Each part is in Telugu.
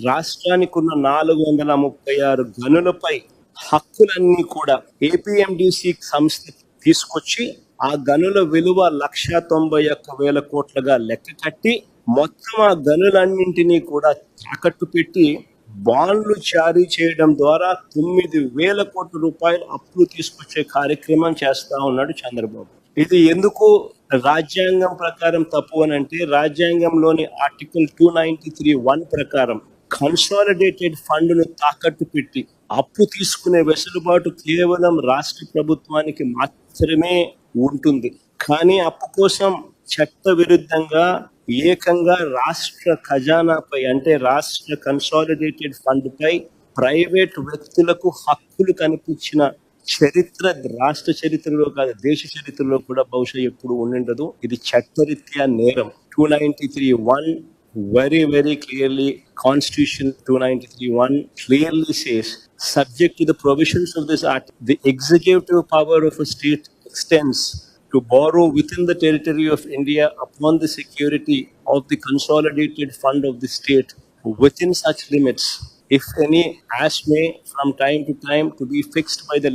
రాష్ట్రానికి ఉన్న 436 గనులపై హక్కులన్నీ కూడా ఏపీఎండిసి సంస్థ తీసుకొచ్చి ఆ గనుల విలువ 1,91,000 కోట్లుగా లెక్క కట్టి మొత్తం ఆ గనులన్నింటినీ కూడా తాకట్టు పెట్టి బాండ్లు జారీ చేయడం ద్వారా 9,000 కోట్ల రూపాయలు అప్పులు తీసుకొచ్చే కార్యక్రమం చేస్తా ఉన్నాడు చంద్రబాబు. ఇది ఎందుకు రాజ్యాంగం ప్రకారం తప్పు అని అంటే, రాజ్యాంగంలోని ఆర్టికల్ 293(1) ప్రకారం కన్సాలిడేటెడ్ ఫండ్ ను తాకట్టు పెట్టి అప్పు తీసుకునే వెసులుబాటు కేవలం రాష్ట్ర ప్రభుత్వానికి మాత్రమే ఉంటుంది. కానీ అప్పు కోసం చట్ట విరుద్ధంగా ఏకంగా రాష్ట్ర ఖజానాపై అంటే రాష్ట్ర కన్సాలిడేటెడ్ ఫండ్ పై ప్రైవేట్ వ్యక్తులకు హక్కులు కనిపించిన చరిత్ర రాష్ట్ర చరిత్రలో కాదు, దేశ చరిత్రలో కూడా బహుశా ఎప్పుడు ఉండిండదు. ఇది చట్టరీత్యా నేరం. 293(1) very clearly, Constitution 293(1) clearly says, subject to the provisions of this act, the executive power of a state extends to borrow within the territory of India upon the security of the consolidated fund of the state within such limits, if any, as may from time to time to be fixed by the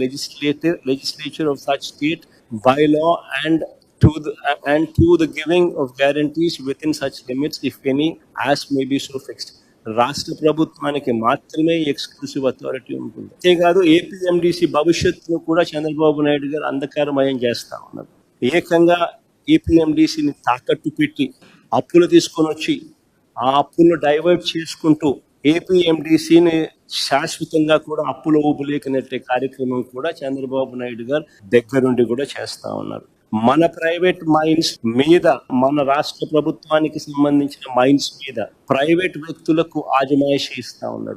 legislature of such state by law, and to the giving of guarantees within such limits, if any, as may be so fixed. రాష్ట్ర ప్రభుత్వానికి మాత్రమే ఎక్స్క్లూసివ్ అథారిటీ ఉంటుంది. అంతేకాదు ఏపీఎండిసి భవిష్యత్తును కూడా చంద్రబాబు నాయుడు గారు అంధకారమయం చేస్తా ఉన్నారు. ఏకంగా ఏపీఎండిసిని తాకట్టు పెట్టి అప్పులు తీసుకొని వచ్చి ఆ అప్పులను డైవర్ట్ చేసుకుంటూ ఏపీఎండిసిని శాశ్వతంగా కూడా అప్పుల ఊపులేకనెట్టే కార్యక్రమం కూడా చంద్రబాబు నాయుడు గారు దగ్గరుండి కూడా చేస్తా ఉన్నారు. మన ప్రైవేట్ మైన్స్ మీద, మన రాష్ట్ర ప్రభుత్వానికి సంబంధించిన మైన్స్ మీద ప్రైవేట్ వ్యక్తులకు ఆజమాయిషీ ఇస్తా ఉన్నాడు.